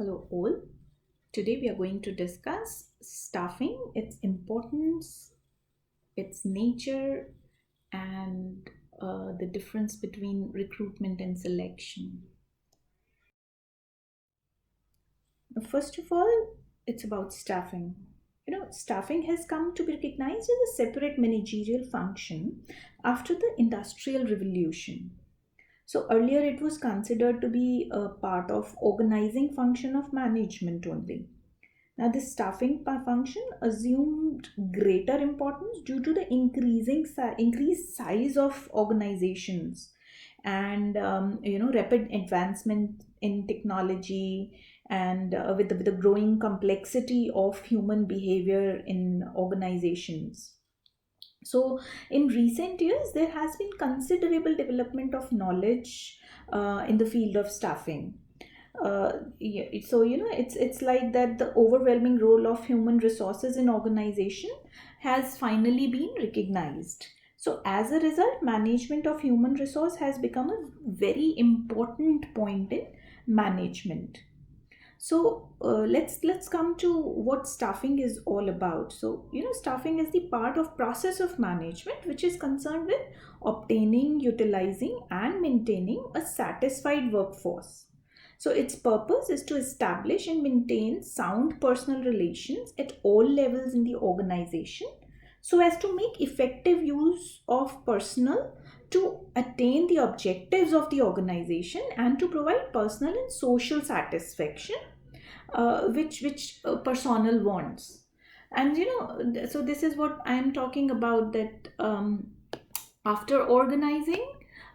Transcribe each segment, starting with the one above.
Hello, all. Today we are going to discuss staffing, its importance, its nature, and the difference between recruitment and selection. First of all, it's about staffing. Staffing has come to be recognized as a separate managerial function after the Industrial Revolution. So earlier it was considered to be a part of organizing function of management only. Now, this staffing function assumed greater importance due to the increased size of organizations and rapid advancement in technology and with the growing complexity of human behavior in organizations. So, in recent years, there has been considerable development of knowledge in the field of staffing. So it's like that the overwhelming role of human resources in organization has finally been recognized. So as a result, management of human resource has become a very important point in management. So let's come to what staffing is all about. So staffing is the part of process of management which is concerned with obtaining, utilizing, and maintaining a satisfied workforce. So its purpose is to establish and maintain sound personal relations at all levels in the organization so as to make effective use of personnel to attain the objectives of the organization and to provide personal and social satisfaction which personnel wants. And so this is what I am talking about, that after organizing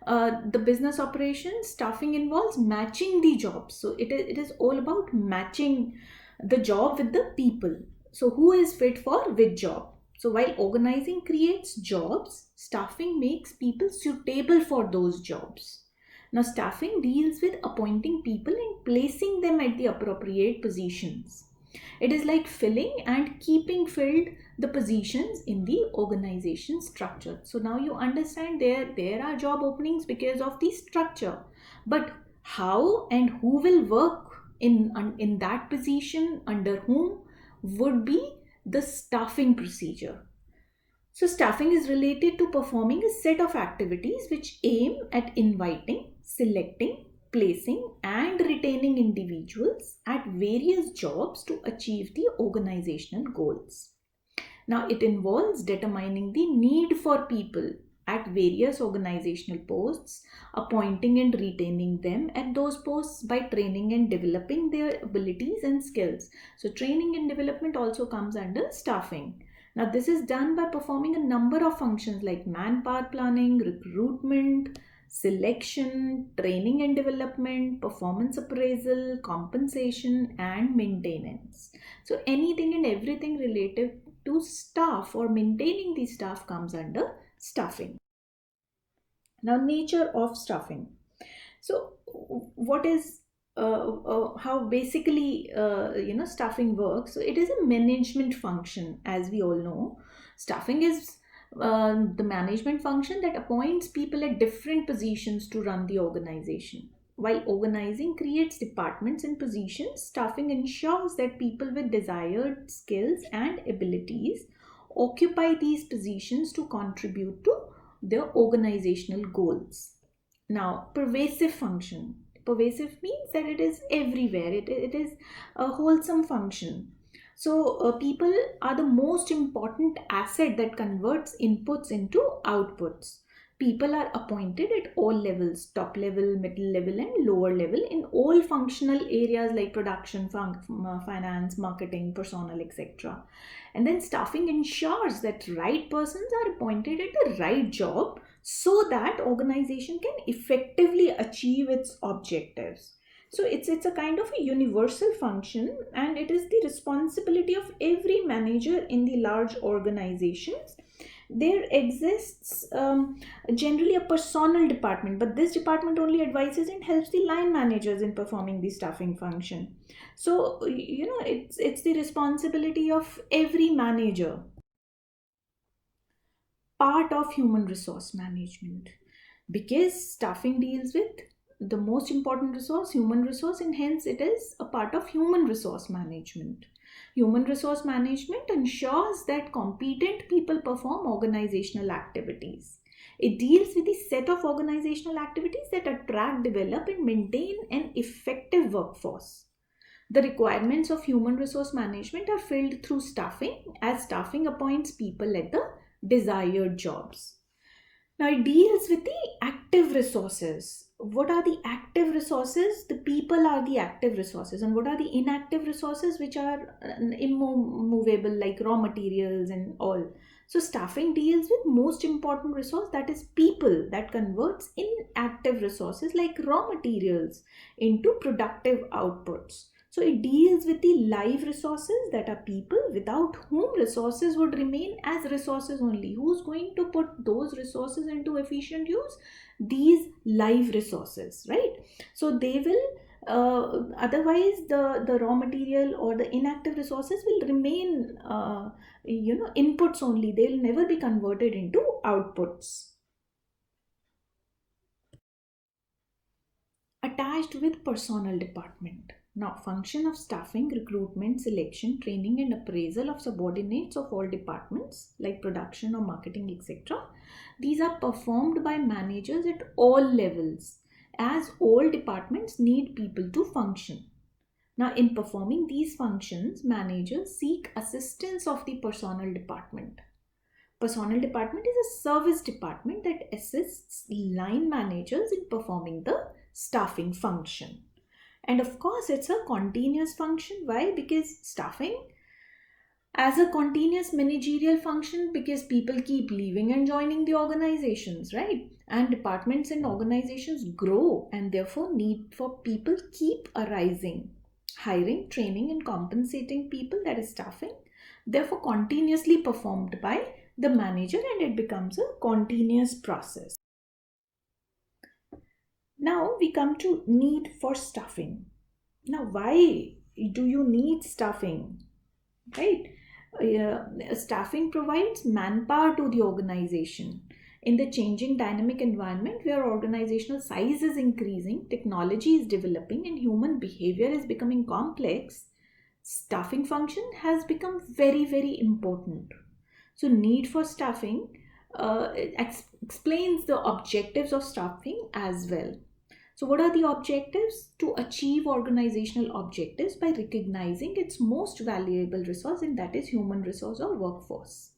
the business operations, staffing involves matching the jobs. So it is all about matching the job with the people. So who is fit for which job? So while organizing creates jobs, staffing makes people suitable for those jobs. Now, staffing deals with appointing people and placing them at the appropriate positions. It is like filling and keeping filled the positions in the organization structure. So now you understand there are job openings because of the structure, but how and who will work in that position under whom would be the staffing procedure. So, staffing is related to performing a set of activities which aim at inviting, selecting, placing, and retaining individuals at various jobs to achieve the organizational goals. Now, it involves determining the need for people at various organizational posts, appointing and retaining them at those posts by training and developing their abilities and skills. So, training and development also comes under staffing. Now, this is done by performing a number of functions like manpower planning, recruitment, selection, training and development, performance appraisal, compensation, and maintenance. So, anything and everything related to staff or maintaining the staff comes under staffing. Now, nature of staffing. So, what is how basically staffing works? So, it is a management function, as we all know. Staffing is the management function that appoints people at different positions to run the organization. While organizing creates departments and positions, staffing ensures that people with desired skills and abilities occupy these positions to contribute to their organizational goals. Now, pervasive function. Pervasive means that it is everywhere, it is a wholesome function. So, people are the most important asset that converts inputs into outputs. People are appointed at all levels, top level, middle level, and lower level, in all functional areas like production, finance, marketing, personnel, etc. And then staffing ensures that right persons are appointed at the right job so that organization can effectively achieve its objectives. So it's a kind of a universal function, and it is the responsibility of every manager in the large organizations. There exists generally a personnel department, but this department only advises and helps the line managers in performing the staffing function. So it's the responsibility of every manager, part of human resource management, because staffing deals with the most important resource, human resource, and hence it is a part of human resource management. Human resource management ensures that competent people perform organizational activities. It deals with the set of organizational activities that attract, develop, and maintain an effective workforce. The requirements of human resource management are filled through staffing, as staffing appoints people at the desired jobs. Now it deals with the active resources. What are the active resources? The people are the active resources. And what are the inactive resources, which are immovable, like raw materials and all? So staffing deals with most important resource, that is people, that converts inactive resources like raw materials into productive outputs. So it deals with the live resources, that are people without whom resources would remain as resources only. Who's going to put those resources into efficient use? These live resources, right? So they will, otherwise the raw material or the inactive resources will remain, inputs only. They will never be converted into outputs. Attached with personnel department. Now, function of staffing, recruitment, selection, training, and appraisal of subordinates of all departments like production or marketing, etc. These are performed by managers at all levels, as all departments need people to function. Now, in performing these functions, managers seek assistance of the personnel department. Personnel department is a service department that assists line managers in performing the staffing function. And of course, it's a continuous function. Why? Because staffing as a continuous managerial function, because people keep leaving and joining the organizations, right? And departments and organizations grow, and therefore need for people keep arising. Hiring, training, and compensating people, that is staffing, therefore continuously performed by the manager, and it becomes a continuous process. Now we come to need for staffing. Now, why do you need staffing? Right? Staffing provides manpower to the organization. In the changing dynamic environment where organizational size is increasing, technology is developing, and human behavior is becoming complex, staffing function has become very, very important. So, need for staffing explains the objectives of staffing as well. So, what are the objectives? To achieve organizational objectives by recognizing its most valuable resource, and that is human resource or workforce.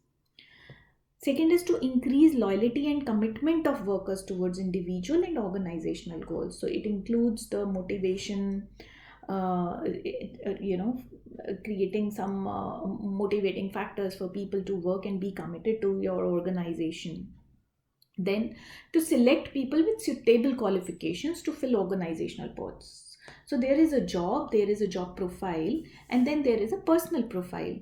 Second is to increase loyalty and commitment of workers towards individual and organizational goals. So, it includes the motivation, creating some motivating factors for people to work and be committed to your organization. Then, to select people with suitable qualifications to fill organizational posts. So there is a job, there is a job profile, and then there is a personal profile.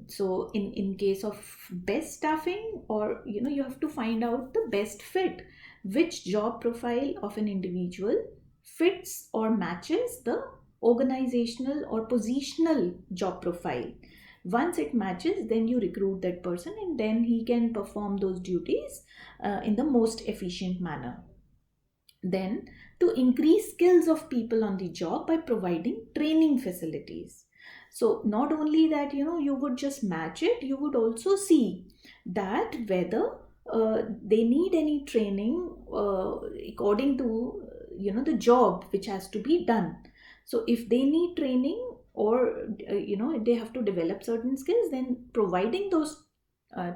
So in case of best staffing, or you have to find out the best fit, which job profile of an individual fits or matches the organizational or positional job profile. Once it matches, then you recruit that person, and then he can perform those duties in the most efficient manner. Then, to increase skills of people on the job by providing training facilities. So not only that, you would just match it, you would also see that whether they need any training according to the job which has to be done. So if they need training, or they have to develop certain skills, then providing those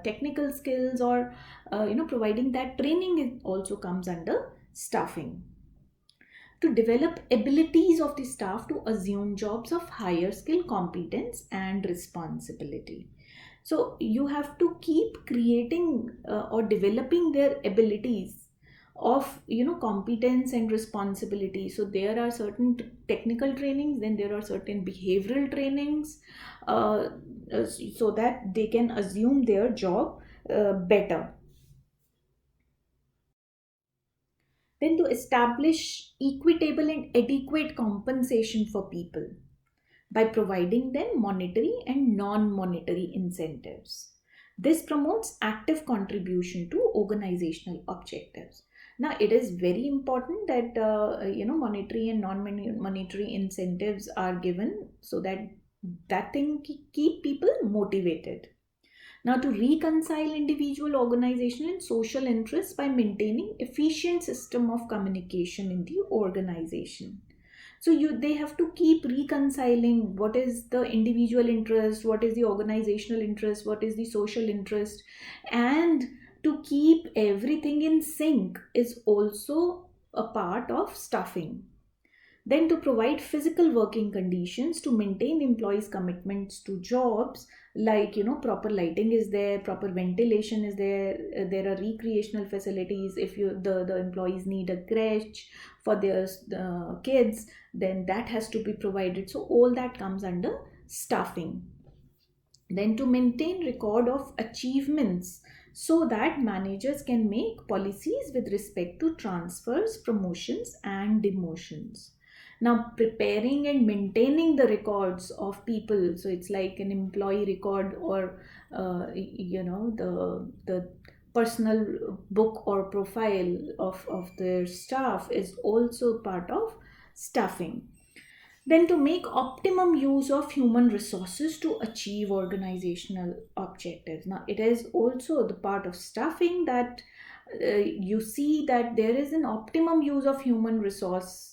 technical skills, or providing that training, it also comes under staffing. To develop abilities of the staff to assume jobs of higher skill, competence, and responsibility. So you have to keep creating or developing their abilities of competence and responsibility. So there are certain technical trainings, then there are certain behavioral trainings, so that they can assume their job better. Then, to establish equitable and adequate compensation for people by providing them monetary and non-monetary incentives. This promotes active contribution to organizational objectives. Now, it is very important that monetary and non-monetary incentives are given so that that thing keep people motivated. Now, to reconcile individual, organizational, and social interests by maintaining efficient system of communication in the organization. So they have to keep reconciling what is the individual interest, what is the organizational interest, what is the social interest, and to keep everything in sync is also a part of staffing. Then, to provide physical working conditions to maintain employees' commitments to jobs, like proper lighting is there, proper ventilation is there, there are recreational facilities. If the employees need a crèche for their kids, then that has to be provided. So all that comes under staffing. Then, to maintain record of achievements so that managers can make policies with respect to transfers, promotions, and demotions. Now, preparing and maintaining the records of people, so it's like an employee record, or the personal book or profile of their staff is also part of staffing. Then, to make optimum use of human resources to achieve organizational objectives. Now, it is also the part of staffing that you see that there is an optimum use of human resource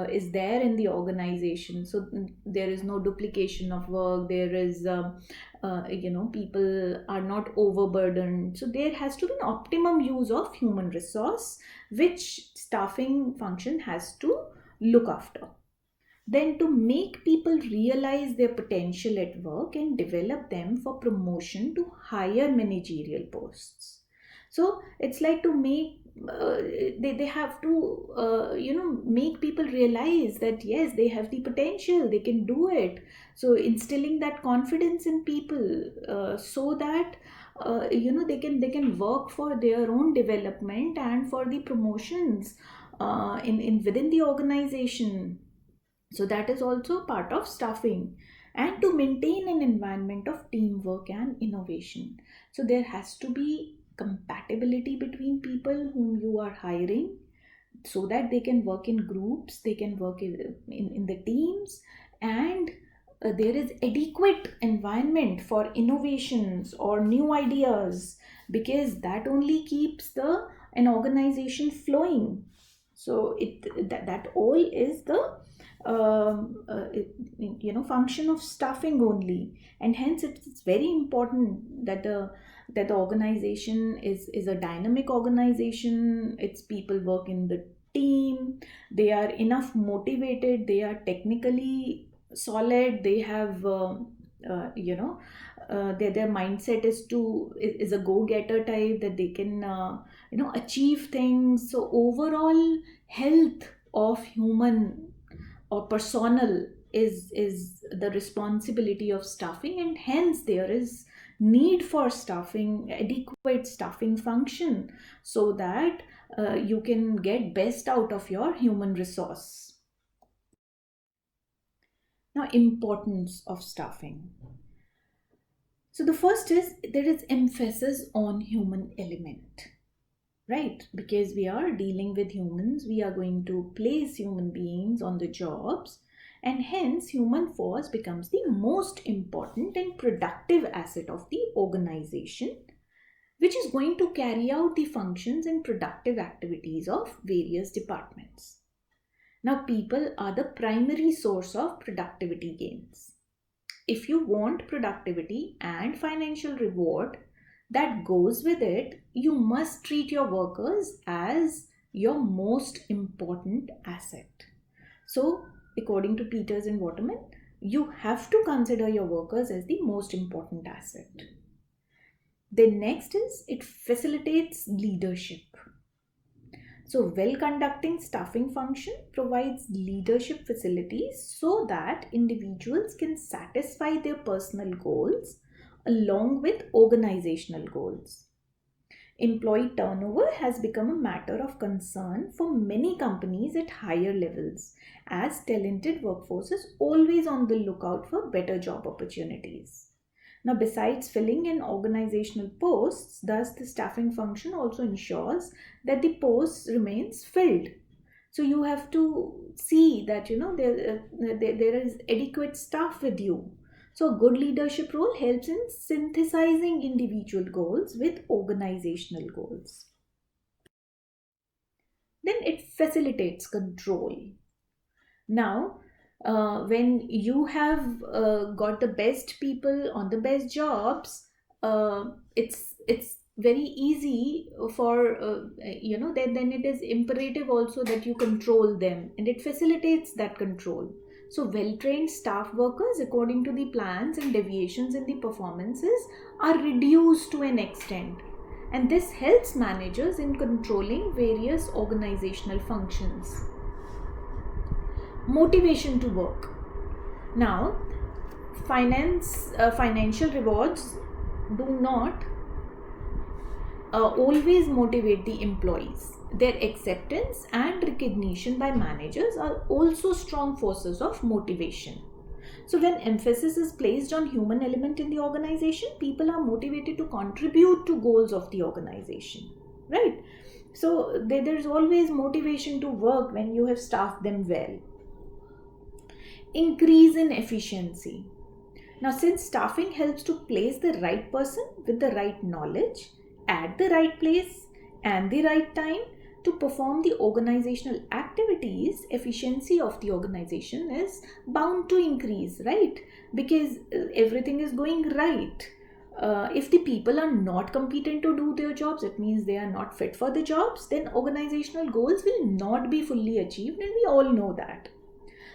is there in the organization. So there is no duplication of work. There is people are not overburdened. So there has to be an optimum use of human resource, which staffing function has to look after. Then, to make people realize their potential at work and develop them for promotion to higher managerial posts. So it's like to make they have to make people realize that yes, they have the potential, they can do it. So instilling that confidence in people, so that they can work for their own development and for the promotions in within the organization. So that is also part of staffing. And to maintain an environment of teamwork and innovation, so there has to be compatibility between people whom you are hiring, so that they can work in groups, they can work in the teams, and there is adequate environment for innovations or new ideas, because that only keeps the an organization flowing. So that all is the function of staffing only. And hence it's very important that the organization is a dynamic organization. Its people work in the team, they are enough motivated, they are technically solid, they have their mindset is a go-getter type, that they can achieve things. So overall health of human or personnel is the responsibility of staffing, and hence there is need for staffing, adequate staffing function, so that you can get best out of your human resource. Now, importance of staffing. So the first is there is emphasis on human element, right? Because we are dealing with humans, we are going to place human beings on the jobs, and hence human force becomes the most important and productive asset of the organization, which is going to carry out the functions and productive activities of various departments. Now, people are the primary source of productivity gains. If you want productivity and financial reward that goes with it, you must treat your workers as your most important asset. So, according to Peters and Waterman, you have to consider your workers as the most important asset. The next is it facilitates leadership. So, well conducting staffing function provides leadership facilities so that individuals can satisfy their personal goals along with organizational goals. Employee turnover has become a matter of concern for many companies at higher levels, as talented workforce is always on the lookout for better job opportunities. Now, besides filling in organizational posts, thus the staffing function also ensures that the posts remains filled. So you have to see that there is adequate staff with you. So a good leadership role helps in synthesizing individual goals with organizational goals. Then it facilitates control. Now, when you have got the best people on the best jobs, it's very easy for then it is imperative also that you control them, and it facilitates that control. So well trained staff workers, according to the plans, and deviations in the performances are reduced to an extent, and this helps managers in controlling various organizational functions. Motivation to work. Now, financial rewards do not always motivate the employees. Their acceptance and recognition by managers are also strong forces of motivation. So when emphasis is placed on human element in the organization, people are motivated to contribute to goals of the organization, right? So there's always motivation to work when you have staffed them well. Increase in efficiency. Now, since staffing helps to place the right person with the right knowledge at the right place and the right time to perform the organizational activities, efficiency of the organization is bound to increase, right? Because everything is going right. If the people are not competent to do their jobs, it means they are not fit for the jobs, then organizational goals will not be fully achieved, and we all know that.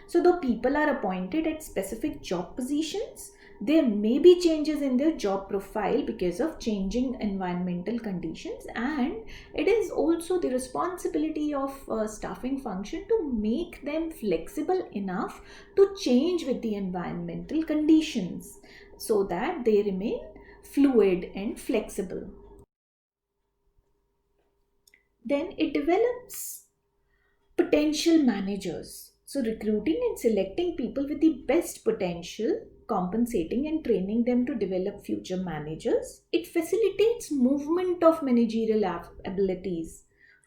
So, though people are appointed at specific job positions, there may be changes in their job profile because of changing environmental conditions, and it is also the responsibility of staffing function to make them flexible enough to change with the environmental conditions so that they remain fluid and flexible. Then it develops potential managers. So, recruiting and selecting people with the best potential, compensating and training them to develop future managers, it facilitates movement of managerial abilities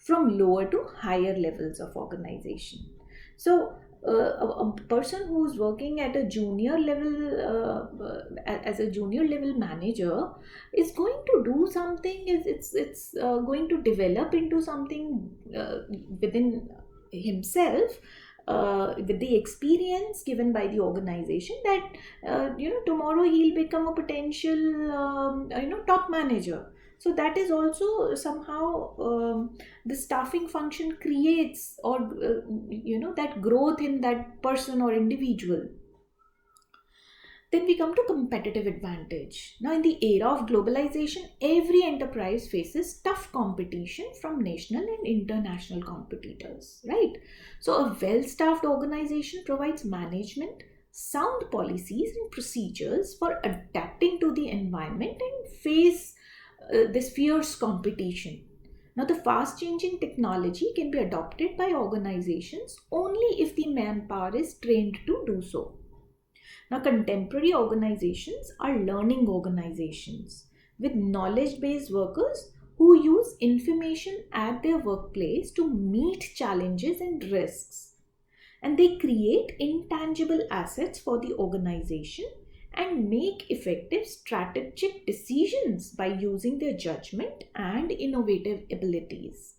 from lower to higher levels of organization. So, a person who is working at a junior level as a junior level manager is going to do something. It's going to develop into something within himself, with the experience given by the organization, that tomorrow he'll become a potential top manager. So that is also somehow the staffing function creates, or that growth in that person or individual. Then we come to competitive advantage. Now, in the era of globalization, every enterprise faces tough competition from national and international competitors, right? So, a well staffed organization provides management, sound policies, and procedures for adapting to the environment and face this fierce competition. Now, the fast changing technology can be adopted by organizations only if the manpower is trained to do so. Now, contemporary organizations are learning organizations with knowledge based workers who use information at their workplace to meet challenges and risks. And they create intangible assets for the organization and make effective strategic decisions by using their judgment and innovative abilities.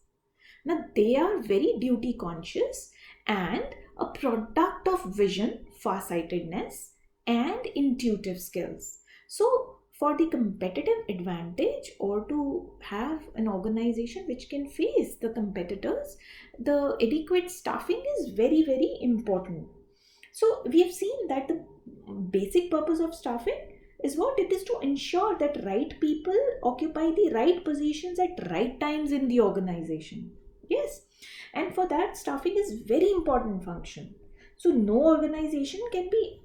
Now, they are very duty conscious and a product of vision, farsightedness, and intuitive skills. So, for the competitive advantage, or to have an organization which can face the competitors, the adequate staffing is very, very important. So, we have seen that the basic purpose of staffing is what? It is to ensure that right people occupy the right positions at right times in the organization. Yes, and for that, staffing is very important function. So no organization can be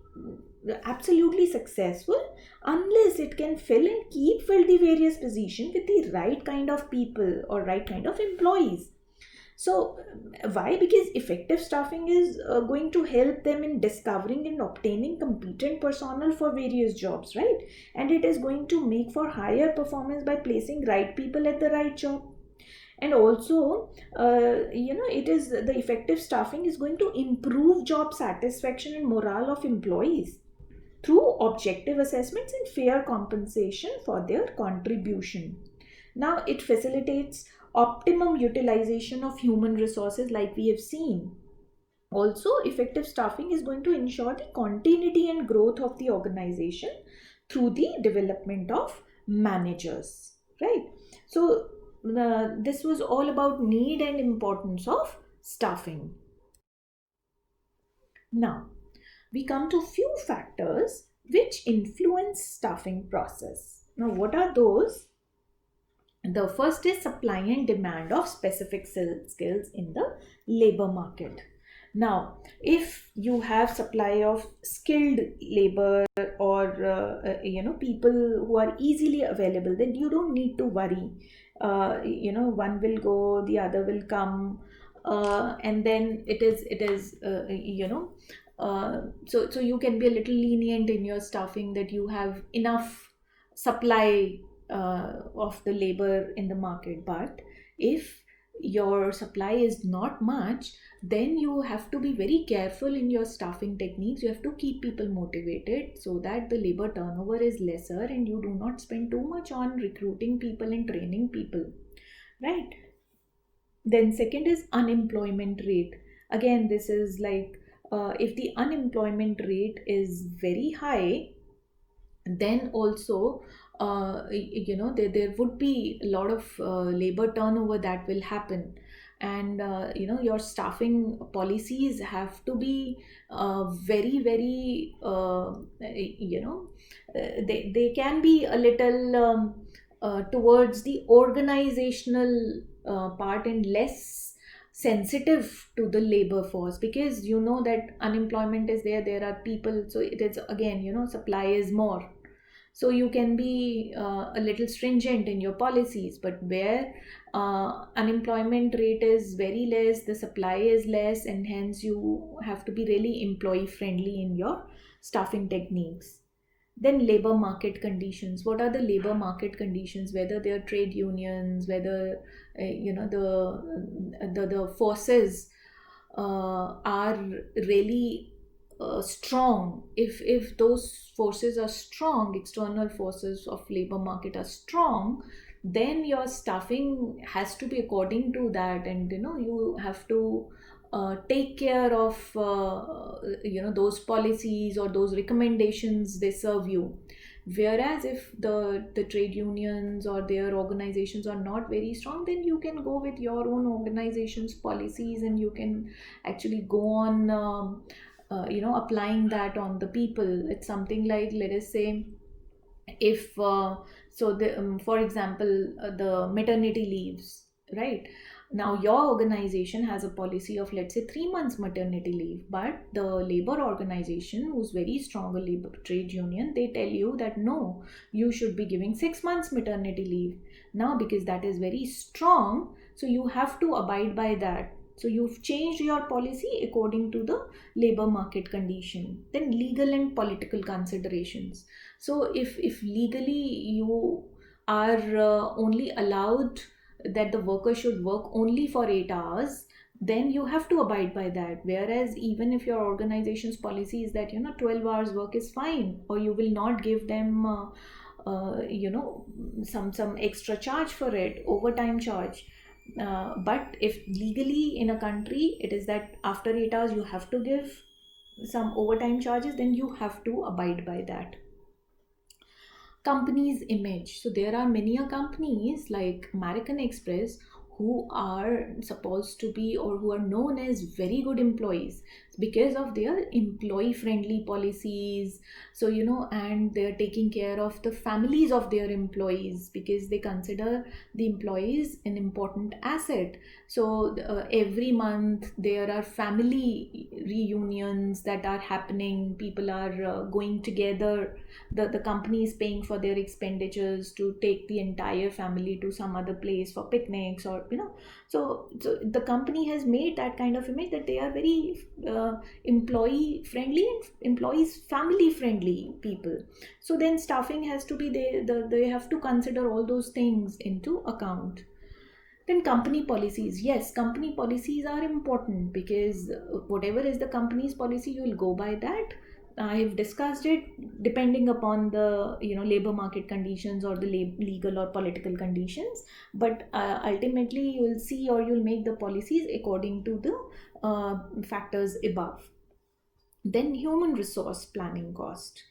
absolutely successful unless it can fill and fill the various positions with the right kind of people or right kind of employees. So, why? Because effective staffing is going to help them in discovering and obtaining competent personnel for various jobs, right? And it is going to make for higher performance by placing right people at the right job. And also, it is the effective staffing is going to improve job satisfaction and morale of employees through objective assessments and fair compensation for their contribution. Now, it facilitates optimum utilization of human resources, like we have seen. Also, effective staffing is going to ensure the continuity and growth of the organization through the development of managers, right? So, this was all about need and importance of staffing. Now, we come to few factors which influence staffing process. Now, what are those? The first is supply and demand of specific skills in the labor market. Now, if you have supply of skilled labor, or people who are easily available, then you don't need to worry. One will go, the other will come, and then it is so you can be a little lenient in your staffing, that you have enough supply of the labor in the market. But if your supply is not much, then you have to be very careful in your staffing techniques. You have to keep people motivated so that the labor turnover is lesser and you do not spend too much on recruiting people and training people, right? Then second is unemployment rate. Again, this is like, if the unemployment rate is very high, then also there would be a lot of labor turnover that will happen. And your staffing policies have to be very very they can be a little towards the organizational part, and less sensitive to the labor force, because you know that unemployment is there are people, so it is again, supply is more. So you can be a little stringent in your policies. But where unemployment rate is very less, the supply is less, and hence you have to be really employee friendly in your staffing techniques. Then labor market conditions. What are the labor market conditions? Whether they are trade unions, whether the forces are really strong. If those forces are strong, external forces of labor market are strong, then your staffing has to be according to that. And you have to take care of those policies or those recommendations they serve you. Whereas if the trade unions or their organizations are not very strong, then you can go with your own organization's policies, and you can actually go on applying that on the people. It's something like, let us say, if for example, the maternity leaves, right? Now your organization has a policy of, let's say, 3 months maternity leave, but the labor organization, who's very strong, a labor trade union, they tell you that no, you should be giving 6 months maternity leave. Now, because that is very strong, so you have to abide by that. So you've changed your policy according to the labor market condition. Then legal and political considerations. So if legally you are only allowed that the worker should work only for 8 hours, then you have to abide by that. Whereas even if your organization's policy is that 12 hours work is fine, or you will not give them some extra charge for it, overtime charge. But if legally in a country it is that after 8 hours you have to give some overtime charges, then you have to abide by that. Company's image. So there are many companies like American Express who are supposed to be, or who are known as very good employees. because of their employee friendly policies. So and they're taking care of the families of their employees because they consider the employees an important asset. So every month there are family reunions that are happening, people are going together, the company is paying for their expenditures to take the entire family to some other place for picnics, or so the company has made that kind of image that they are very employee friendly and employees family friendly people. So then staffing has to be, they have to consider all those things into account. Then company policies, yes, company policies are important because whatever is the company's policy, you will go by that. I've discussed it depending upon the labor market conditions or the legal or political conditions, but ultimately you will see or you'll make the policies according to the factors above. Then human resource planning cost.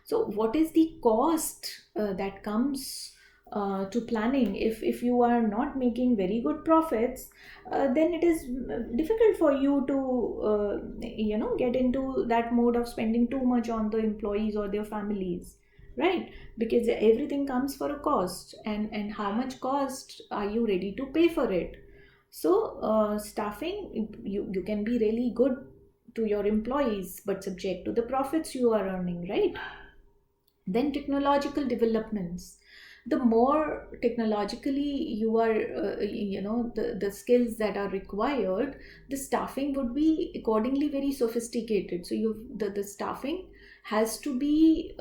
So what is the cost that comes to planning? If you are not making very good profits, then it is difficult for you to get into that mode of spending too much on the employees or their families, right? Because everything comes for a cost, and how much cost are you ready to pay for it? So staffing, you can be really good to your employees but subject to the profits you are earning, right? Then technological developments, the more technologically you are the skills that are required, the staffing would be accordingly very sophisticated. So the staffing has to be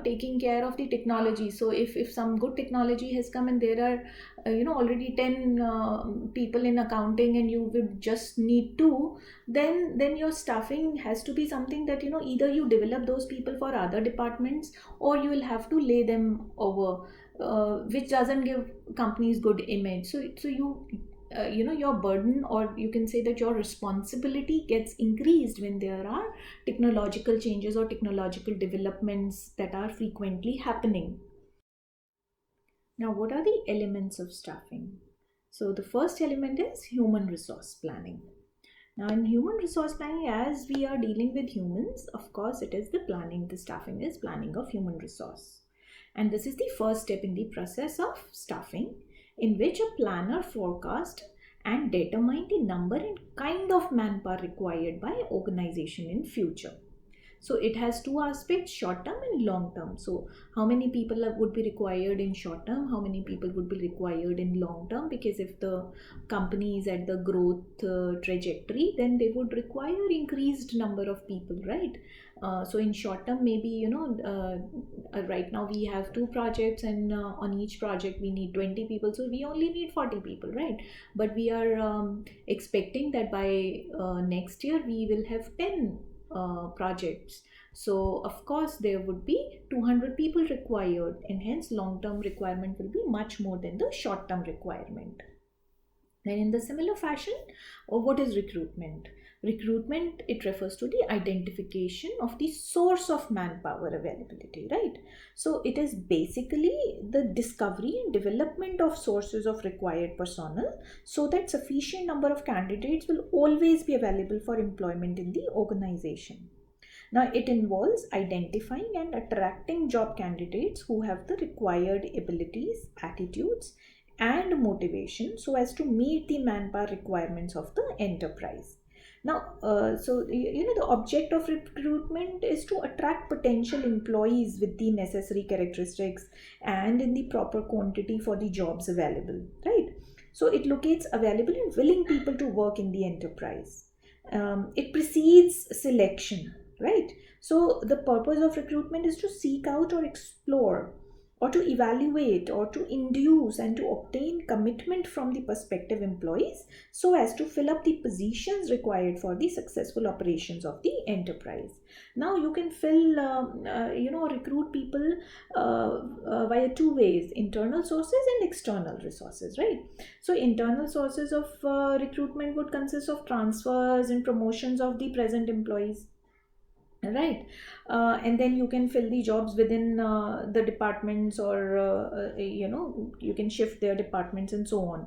taking care of the technology. So if some good technology has come and there are already 10 people in accounting and you would just need two, then your staffing has to be something that either you develop those people for other departments or you will have to lay them over, which doesn't give companies good image. So your burden, or you can say that your responsibility gets increased when there are technological changes or technological developments that are frequently happening. Now, what are the elements of staffing? So the first element is human resource planning. Now, in human resource planning, as we are dealing with humans, of course, it is the staffing is planning of human resource. And this is the first step in the process of staffing, in which a planner forecast and determine the number and kind of manpower required by organization in future. So it has two aspects, short term and long term. So how many people would be required in short term, how many people would be required in long term, because if the company is at the growth trajectory, then they would require increased number of people, right? So in short term, maybe right now we have two projects, and on each project we need 20 people, so we only need 40 people, right? But we are expecting that by next year we will have 10 projects. So of course there would be 200 people required, and hence long term requirement will be much more than the short term requirement. Then in the similar fashion, what is recruitment? Recruitment, it refers to the identification of the source of manpower availability, right? So it is basically the discovery and development of sources of required personnel so that sufficient number of candidates will always be available for employment in the organization. Now, it involves identifying and attracting job candidates who have the required abilities, attitudes, and motivation so as to meet the manpower requirements of the enterprise. Now, the object of recruitment is to attract potential employees with the necessary characteristics and in the proper quantity for the jobs available, right? So, it locates available and willing people to work in the enterprise. It precedes selection, right? So the purpose of recruitment is to seek out or explore or to evaluate or to induce and to obtain commitment from the prospective employees so as to fill up the positions required for the successful operations of the enterprise. Now you can recruit people via two ways: internal sources and external resources, right? So internal sources of recruitment would consist of transfers and promotions of the present employees, right? And then you can fill the jobs within the departments, or you can shift their departments and so on.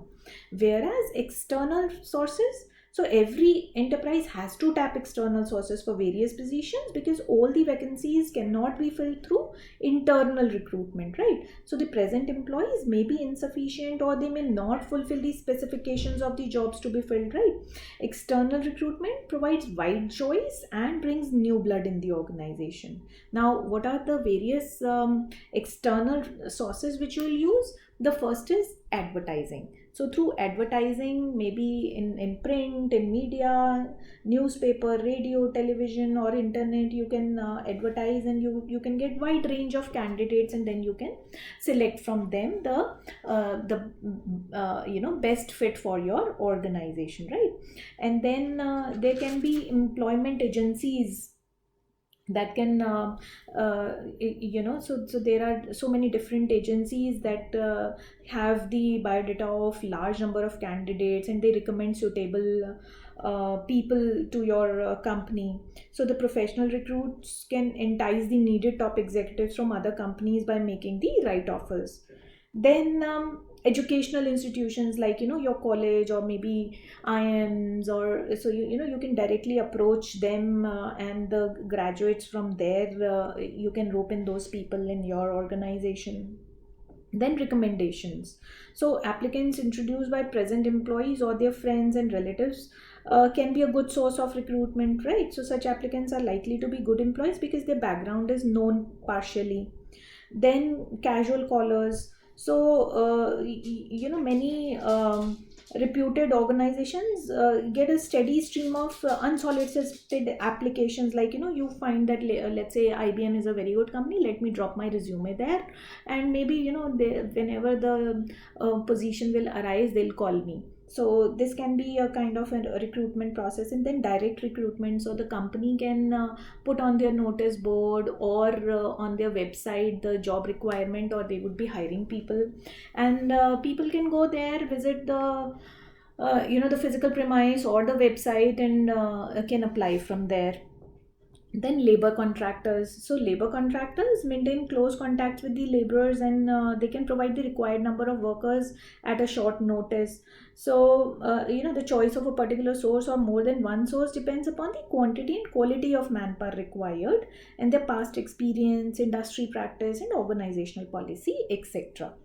Whereas external sources, So every enterprise has to tap external sources for various positions, because all the vacancies cannot be filled through internal recruitment, right? So the present employees may be insufficient, or they may not fulfill the specifications of the jobs to be filled, right? External recruitment provides wide choice and brings new blood in the organization. Now, what are the various external sources which you will use? The first is advertising. So through advertising, maybe in print, in media, newspaper, radio, television, or internet, you can advertise, and you can get wide range of candidates, and then you can select from them the best fit for your organization, right? And then there can be employment agencies that can so there are so many different agencies that have the biodata of large number of candidates, and they recommend suitable people to your company. So the professional recruits can entice the needed top executives from other companies by making the right offers. Then educational institutions like your college, or maybe IMs, or so you can directly approach them, and the graduates from there, you can rope in those people in your organization. Then recommendations. So applicants introduced by present employees or their friends and relatives can be a good source of recruitment, right? So such applicants are likely to be good employees because their background is known partially. Then casual callers. So many reputed organizations get a steady stream of unsolicited applications, like you find that let's say IBM is a very good company, let me drop my resume there, and maybe whenever the position will arise, they'll call me. So this can be a kind of a recruitment process. And then direct recruitment, so the company can put on their notice board, or on their website, the job requirement, or they would be hiring people, and people can go there, visit the physical premise or the website, and can apply from there. Then labor contractors. So labor contractors maintain close contacts with the laborers, and they can provide the required number of workers at a short notice. So the choice of a particular source or more than one source depends upon the quantity and quality of manpower required, and their past experience, industry practice, and organizational policy, etc.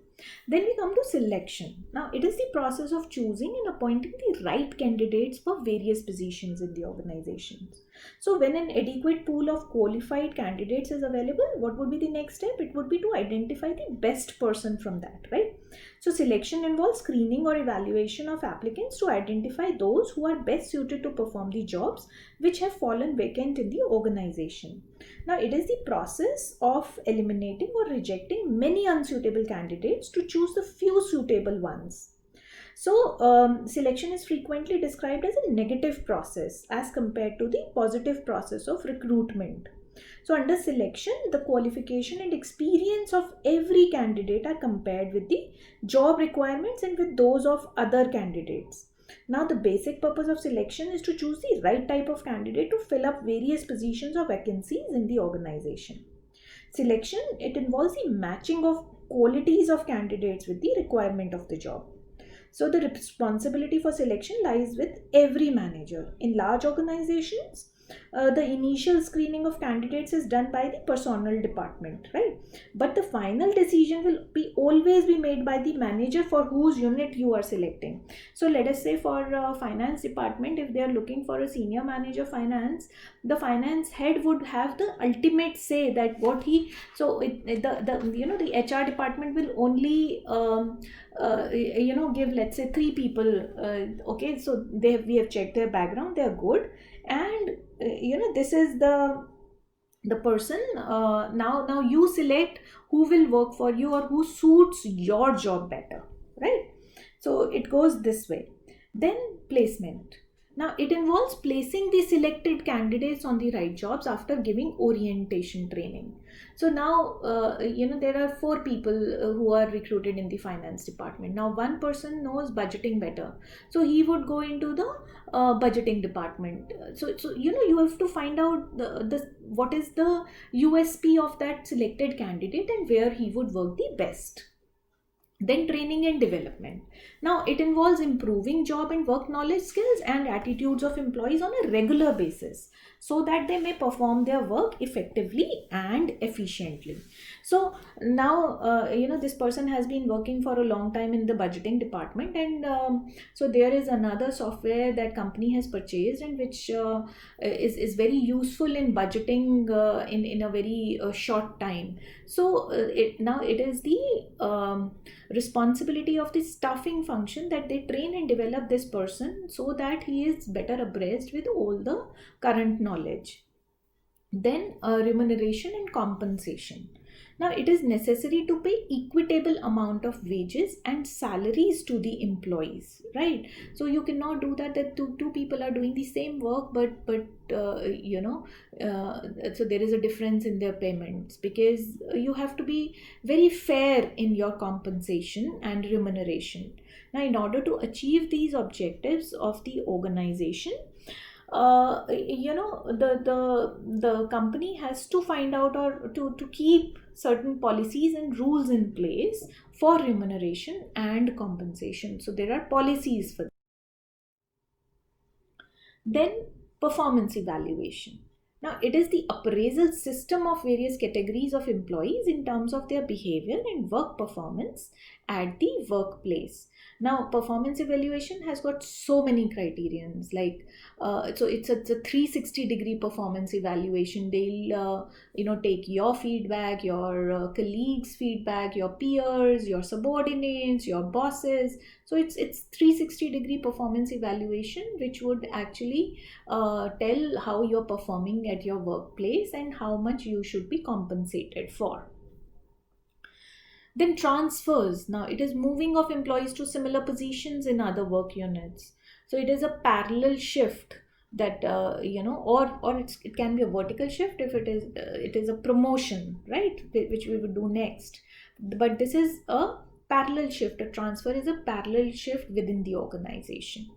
Then we come to selection. Now, it is the process of choosing and appointing the right candidates for various positions in the organizations. So, when an adequate pool of qualified candidates is available, what would be the next step? It would be to identify the best person from that, right? So, selection involves screening or evaluation of applicants to identify those who are best suited to perform the jobs which have fallen vacant in the organization. Now, it is the process of eliminating or rejecting many unsuitable candidates to choose the few suitable ones. So, selection is frequently described as a negative process as compared to the positive process of recruitment. So, under selection, the qualification and experience of every candidate are compared with the job requirements and with those of other candidates. Now, the basic purpose of selection is to choose the right type of candidate to fill up various positions or vacancies in the organization. Selection, it involves the matching of qualities of candidates with the requirement of the job. So the responsibility for selection lies with every manager. In large organizations, the initial screening of candidates is done by the personnel department, right? But the final decision will be always be made by the manager for whose unit you are selecting. So let us say for finance department, if they are looking for a senior manager finance, the finance head would have the ultimate say that what he. So the HR department will only give, let's say, three people. Okay, so we have checked their background, they are good, and this is the person. Now you select who will work for you or who suits your job better, right? So it goes this way. Then placement. Now it involves placing the selected candidates on the right jobs after giving orientation training. So now there are four people who are recruited in the finance department. Now one person knows budgeting better, so he would go into the budgeting department. So you have to find out the what is the USP of that selected candidate and where he would work the best. Then training and development. Now it involves improving job and work knowledge skills and attitudes of employees on a regular basis so that they may perform their work effectively and efficiently. So now this person has been working for a long time in the budgeting department, and so there is another software that company has purchased, and which is very useful in budgeting in a very short time. So it is the responsibility of the staffing function that they train and develop this person so that he is better abreast with all the current knowledge. Then remuneration and compensation. Now it is necessary to pay equitable amount of wages and salaries to the employees, right? So you cannot do that, that two people are doing the same work, but so there is a difference in their payments, because you have to be very fair in your compensation and remuneration. Now in order to achieve these objectives of the organization, the company has to find out, or to keep certain policies and rules in place for remuneration and compensation. So there are policies for. Then performance evaluation. Now it is the appraisal system of various categories of employees in terms of their behavior and work performance at the workplace. Now performance evaluation has got so many criterions, like so it's a 360-degree performance evaluation. They'll take your feedback, your colleagues feedback, your peers, your subordinates, your bosses. So it's 360-degree performance evaluation, which would actually tell how you're performing at your workplace and how much you should be compensated for. Then transfers. Now it is moving of employees to similar positions in other work units. So it is a parallel shift that it can be a vertical shift if it is a promotion, right, which we would do next. But this is a parallel shift. A transfer is a parallel shift within the organization.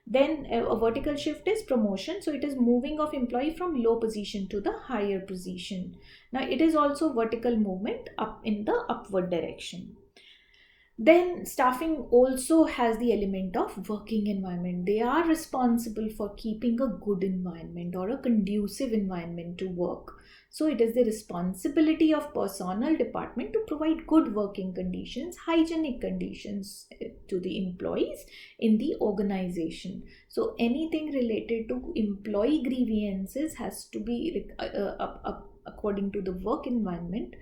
Then a vertical shift is promotion. So it is moving of employee from low position to the higher position. Now it is also vertical movement up in the upward direction. Then staffing also has the element of working environment. They are responsible for keeping a good environment or a conducive environment to work. So it is the responsibility of personnel department to provide good working conditions, hygienic conditions to the employees in the organization. So anything related to employee grievances has to be according to the work environment,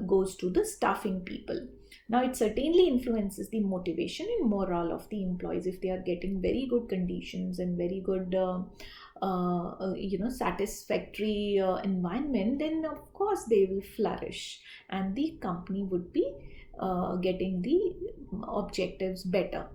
goes to the staffing people. Now it certainly influences the motivation and morale of the employees. If they are getting very good conditions and very good satisfactory environment, then of course they will flourish and the company would be getting the objectives better.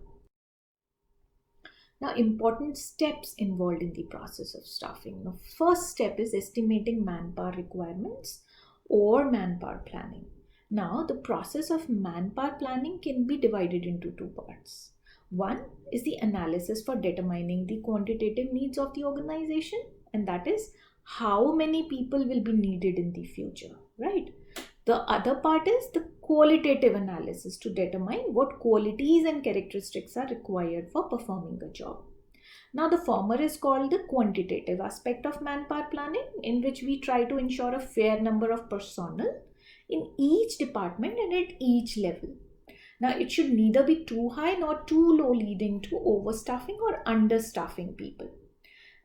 Now, important steps involved in the process of staffing. The first step is estimating manpower requirements or manpower planning. Now, the process of manpower planning can be divided into two parts. One is the analysis for determining the quantitative needs of the organization, and that is how many people will be needed in the future, right? The other part is the qualitative analysis to determine what qualities and characteristics are required for performing a job. Now, the former is called the quantitative aspect of manpower planning, in which we try to ensure a fair number of personnel in each department and at each level. Now, it should neither be too high nor too low, leading to overstaffing or understaffing people.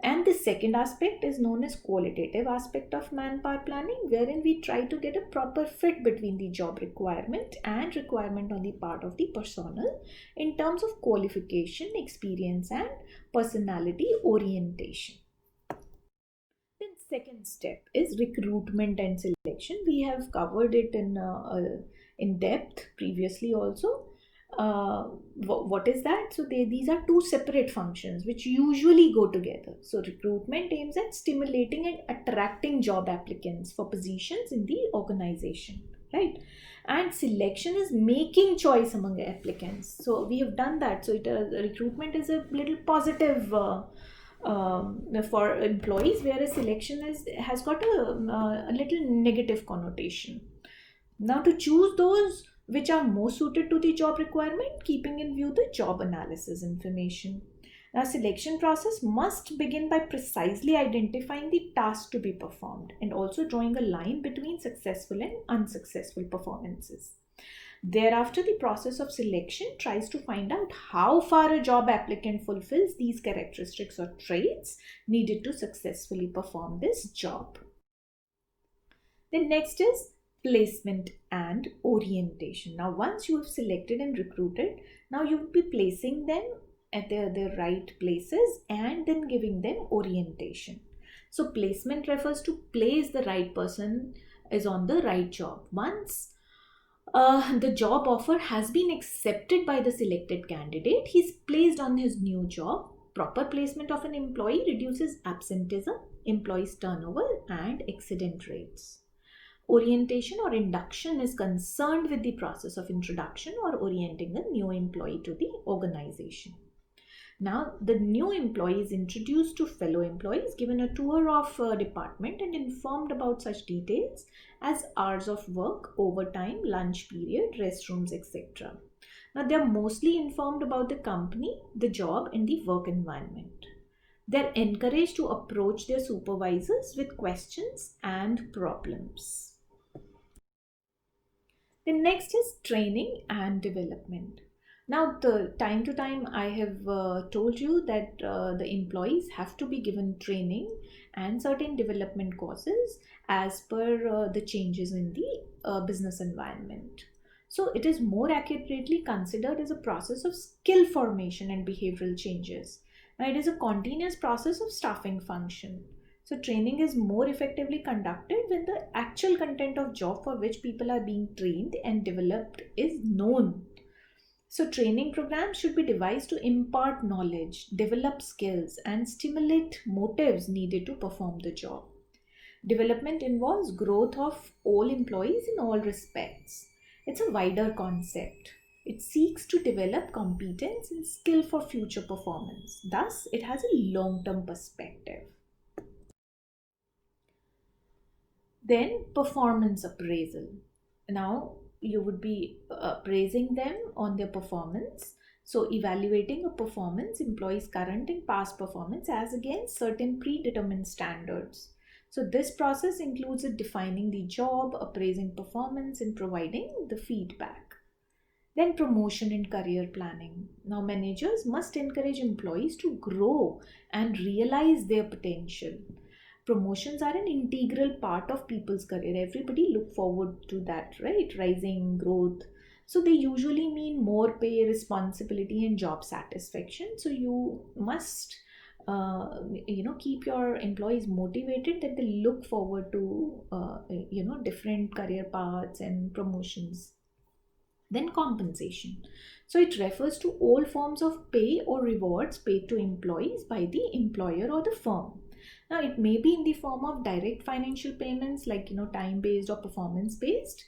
And the second aspect is known as qualitative aspect of manpower planning, wherein we try to get a proper fit between the job requirement and requirement on the part of the personnel in terms of qualification, experience, and personality orientation. Then second step is recruitment and selection. We have covered it in depth previously also. What is that? So these are two separate functions which usually go together. So recruitment aims at stimulating and attracting job applicants for positions in the organization, right? And selection is making choice among applicants. So we have done that. So recruitment is a little positive for employees, whereas selection has got a little negative connotation. Now, to choose those which are more suited to the job requirement, keeping in view the job analysis information. Now, selection process must begin by precisely identifying the task to be performed and also drawing a line between successful and unsuccessful performances. Thereafter, the process of selection tries to find out how far a job applicant fulfills these characteristics or traits needed to successfully perform this job. Then next is placement and orientation. Now, once you have selected and recruited, now you will be placing them at their right places and then giving them orientation. So placement refers to place the right person is on the right job. Once the job offer has been accepted by the selected candidate, he's placed on his new job. Proper placement of an employee reduces absenteeism, employees turnover, and accident rates. Orientation or induction is concerned with the process of introduction or orienting a new employee to the organization. Now, the new employee is introduced to fellow employees, given a tour of department, and informed about such details as hours of work, overtime, lunch period, restrooms, etc. Now, they are mostly informed about the company, the job, and the work environment. They're encouraged to approach their supervisors with questions and problems. The next is training and development. Now, the time to time, I have told you that the employees have to be given training and certain development courses as per the changes in the business environment. So, it is more accurately considered as a process of skill formation and behavioral changes. Now, it is a continuous process of staffing function. So training is more effectively conducted when the actual content of job for which people are being trained and developed is known. So training programs should be devised to impart knowledge, develop skills, and stimulate motives needed to perform the job. Development involves growth of all employees in all respects. It's a wider concept. It seeks to develop competence and skill for future performance. Thus, it has a long-term perspective. Then performance appraisal. Now you would be appraising them on their performance. So evaluating a performance, employees' current and past performance as against certain predetermined standards. So this process includes defining the job, appraising performance, and providing the feedback. Then promotion and career planning. Now managers must encourage employees to grow and realize their potential. Promotions are an integral part of people's career. Everybody look forward to that, right? Rising growth. So they usually mean more pay, responsibility, and job satisfaction. So you must keep your employees motivated, that they look forward to different career paths and promotions. Then compensation. So it refers to all forms of pay or rewards paid to employees by the employer or the firm. Now, it may be in the form of direct financial payments like time based or performance based,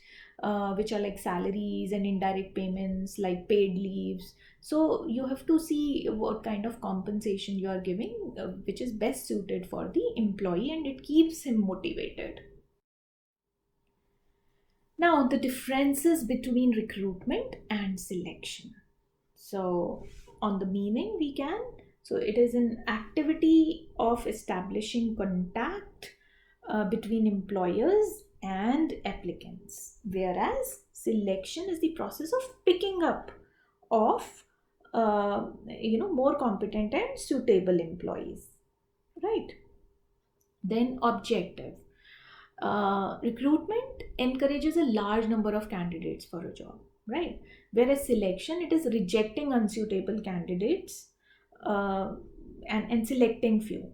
which are like salaries, and indirect payments like paid leaves. So you have to see what kind of compensation you are giving, which is best suited for the employee, and it keeps him motivated. Now, the differences between recruitment and selection. So, on the meaning, we can. So, it is an activity of establishing contact between employers and applicants, whereas selection is the process of picking up of more competent and suitable employees, right? Then objective. Recruitment encourages a large number of candidates for a job, right? Whereas selection, it is rejecting unsuitable candidates and selecting few.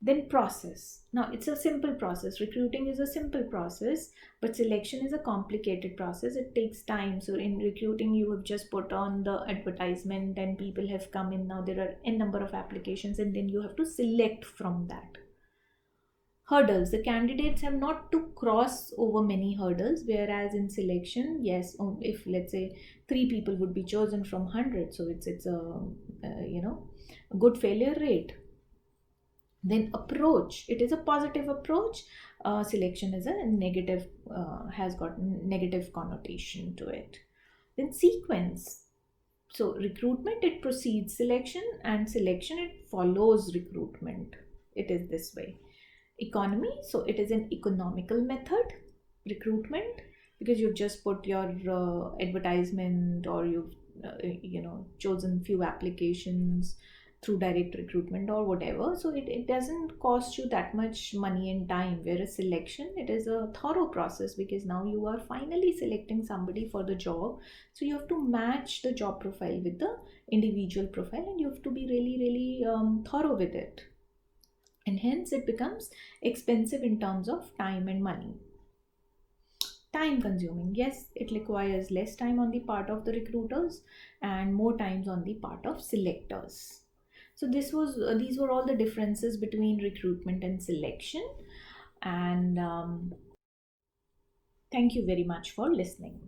Then process. Now, it's a simple process. Recruiting is a simple process, but selection is a complicated process. It takes time. So in recruiting, you have just put on the advertisement and people have come in. Now there are n number of applications, and then you have to select from that. Hurdles. The candidates have not to cross over many hurdles, whereas in selection, yes, if let's say 3 people would be chosen from 100, so it's a good failure rate. Then approach. It is a positive approach. Selection is a negative, has got negative connotation to it. Then sequence. So recruitment, it precedes selection, and selection, it follows recruitment. It is this way. Economy, so it is an economical method. Recruitment, because you've just put your advertisement, or you've chosen few applications through direct recruitment or whatever, so it doesn't cost you that much money and time. Whereas selection, it is a thorough process, because now you are finally selecting somebody for the job. So you have to match the job profile with the individual profile, and you have to be really really thorough with it, and hence it becomes expensive in terms of time and money. Time consuming, yes, it requires less time on the part of the recruiters and more times on the part of selectors. So these were all the differences between recruitment and selection. And thank you very much for listening.